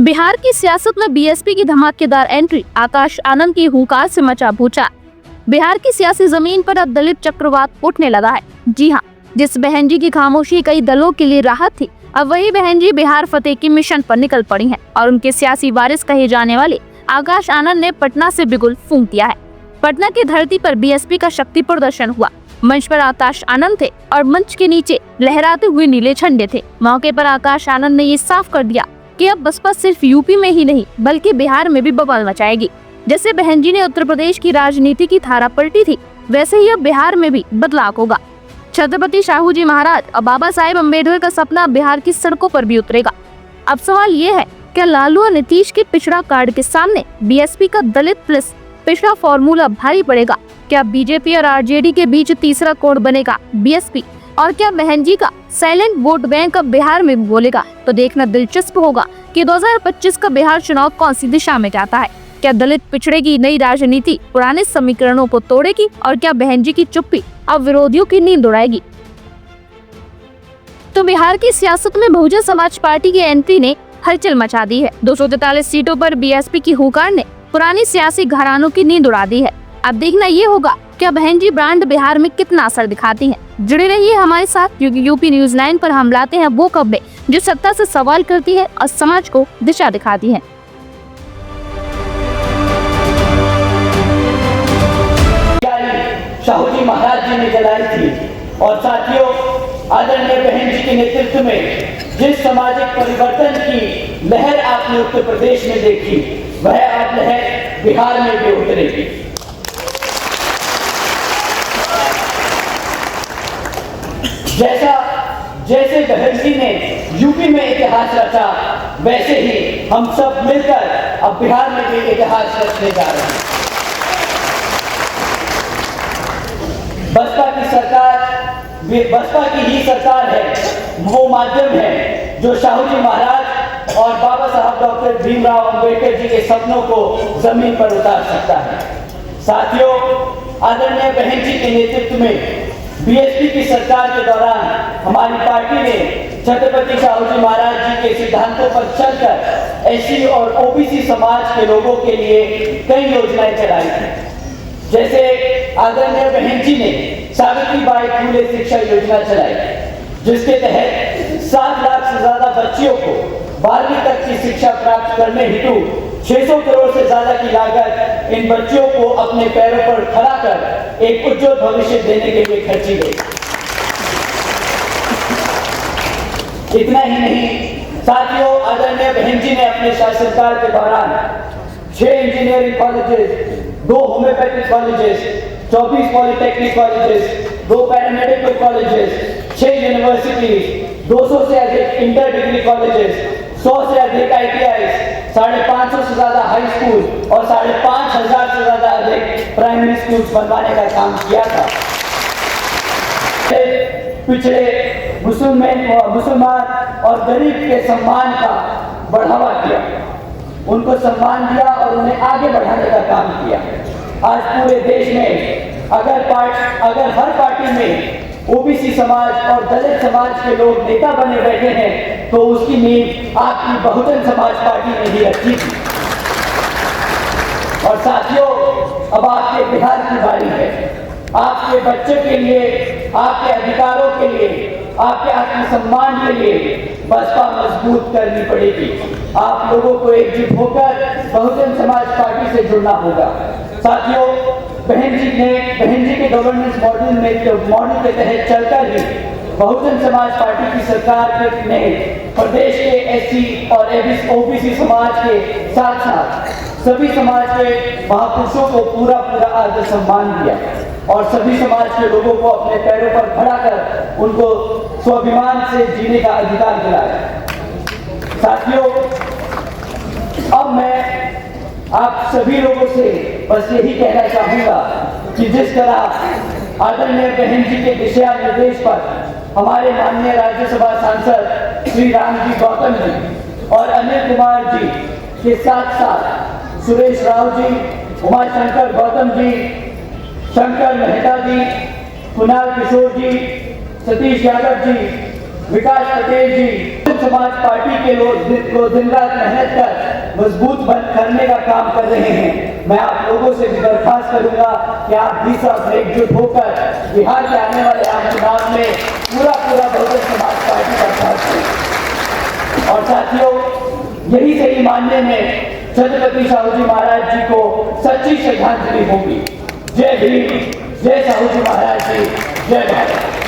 बिहार की सियासत में बीएसपी की धमाकेदार एंट्री, आकाश आनंद की हुंकार से मचा भूचाल। बिहार की सियासी जमीन पर अब दलित चक्रवात उठने लगा है। जी हाँ, जिस बहन जी की खामोशी कई दलों के लिए राहत थी, अब वही बहन जी बिहार फतेह की मिशन पर निकल पड़ी हैं और उनके सियासी वारिस कहे जाने वाले आकाश आनंद ने पटना से बिगुल फूंक दिया है। पटना की धरती पर बीएसपी का शक्ति प्रदर्शन हुआ। मंच पर आकाश आनंद थे और मंच के नीचे लहराते हुए नीले झंडे थे। मौके पर आकाश आनंद ने ये साफ कर दिया कि अब बसपा सिर्फ यूपी में ही नहीं बल्कि बिहार में भी बवाल मचाएगी। जैसे बहन जी ने उत्तर प्रदेश की राजनीति की धारा पलटी थी, वैसे ही अब बिहार में भी बदलाव होगा। छत्रपति शाहू जी महाराज और बाबा साहेब अम्बेडकर का सपना बिहार की सड़कों पर भी उतरेगा। अब सवाल ये है, क्या लालू और नीतीश के पिछड़ा कार्ड के सामने बीएसपी का दलित प्लस पिछड़ा फॉर्मूला भारी पड़ेगा? क्या बीजेपी और आरजेडी के बीच तीसरा कोण बनेगा बीएसपी? और क्या बहन जी का साइलेंट वोट बैंक अब बिहार में भी बोलेगा? तो देखना दिलचस्प होगा कि 2025 का बिहार चुनाव कौन सी दिशा में जाता है। क्या दलित पिछड़े की नई राजनीति पुराने समीकरणों को तोड़ेगी और क्या बहन जी की चुप्पी अब विरोधियों की नींद उड़ाएगी? तो बिहार की सियासत में बहुजन समाज पार्टी की एंट्री ने हलचल मचा दी है। 243 सीटों पर बीएसपी की हुंकार ने पुरानी सियासी घरानों की नींद उड़ा दी है। अब देखना ये होगा क्या बहन जी ब्रांड बिहार में कितना असर दिखाती हैं। जुड़े रहिए हमारे साथ, क्योंकि यूपी न्यूज़ 9 पर हम लाते हैं वो खबरें जो सत्ता से सवाल करती है और समाज को दिशा दिखाती हैं। शाहू जी महाराज जी ने जलाई थी। और साथियों, आदरणीय बहन जी के नेतृत्व में जिस सामाजिक परिवर्तन की लहर आपने उत्तर प्रदेश में देखी, वह आप लहर बिहार में भी उतरेगी। जैसे बहन जी ने यूपी में इतिहास रचा, वैसे ही हम सब मिलकर अब बिहार में भी इतिहास रचने जा रहे हैं। बसपा की ही सरकार है, वो माध्यम है जो शाहू जी महाराज और बाबा साहब डॉक्टर भीमराव अंबेडकर जी के सपनों को जमीन पर उतार सकता है। साथियों, आदरणीय बहन जी के नेतृत्व में बीएसपी की सरकार के दौरान हमारी पार्टी ने छत्रपति शाहू जी महाराज जी के सिद्धांतों पर चलकर एससी और ओबीसी समाज के लोगों के लिए कई योजनाएं चलाई थी। जैसे आदरणीय बहन जी ने सावित्रीबाई फुले शिक्षा योजना चलाई, जिसके तहत 7 लाख से ज्यादा बच्चियों को 12वीं तक की शिक्षा प्राप्त करने हेतु 600 करोड़ से ज्यादा की लागत इन बच्चियों को अपने पैरों पर खड़ा कर एक उज्जवल भविष्य देने के लिए खर्ची गई। इतना ही नहीं साथियों, आदरणीय बहन जी ने अपने शासनकाल के दौरान 6 engineering colleges, 2 homeopathic colleges, 24 polytechnic colleges, 2 paramedical colleges, 6 universities, 200 से अधिक इंटर डिग्री कॉलेजेस, 100 से अधिक ITIs, 550 से ज्यादा हाई स्कूल और 5,500 से ज्यादा अधिक प्राइमरी स्कूल बनवाने का काम किया था। पिछड़े मुसलमान और गरीब के सम्मान का बढ़ावा किया, उनको सम्मान दिया और उन्हें आगे बढ़ाने का काम किया। आज पूरे देश में अगर हर पार्टी में ओबीसी समाज और दलित समाज के लोग नेता बने बैठे हैं, तो उसकी नींव आपकी बहुजन समाज पार्टी ने ही रखी थी। और साथियों, अब आपके बिहार की बारी है। आपके बच्चों के लिए, आपके अधिकारों के लिए, आपके आत्मसम्मान के लिए बसपा मजबूत करनी पड़ेगी। आप लोगों को एकजुट होकर बहुजन समाज पार्टी से जुड़ना होगा। साथियों, बहन जी के गवर्नेंस मॉडल के तहत चलकर ही बहुजन समाज पार्टी की सरकार ने प्रदेश के एससी और ओबीसी समाज के साथ साथ सभी समाज के महापुरुषों को पूरा आदर सम्मान दिया और सभी समाज के लोगों को अपने पैरों पर खड़ा कर उनको स्वाभिमान से जीने का अधिकार दिलाया। साथियों, अब मैं आप सभी लोगों से बस यही कहना चाहूंगा कि जिस तरह आदरणीय बहन जी के दिशा निर्देश पर हमारे माननीय राज्यसभा सांसद श्री रामजी गौतम जी और अनिल कुमार जी के साथ साथ सुरेश राव जी, उमाशंकर गौतम जी, शंकर मेहता जी, कुणाल किशोर जी, सतीश यादव जी, विकास पटेल जी समाज पार्टी के लोग दिन रात मेहनत कर मजबूत करने का काम कर रहे हैं। मैं आप लोगों से भी दरख्वास्त करूंगा कि आप भी सब एकजुट होकर बिहार के आने वाले आम चुनाव में पूरा बहुजन समाज पार्टी का साथ दें। और साथियों, यही सही मानने में छत्रपति साहू जी महाराज जी को सच्ची श्रद्धांजलि होगी। जय भीम, जय साहू जी महाराज जी, जय भारत।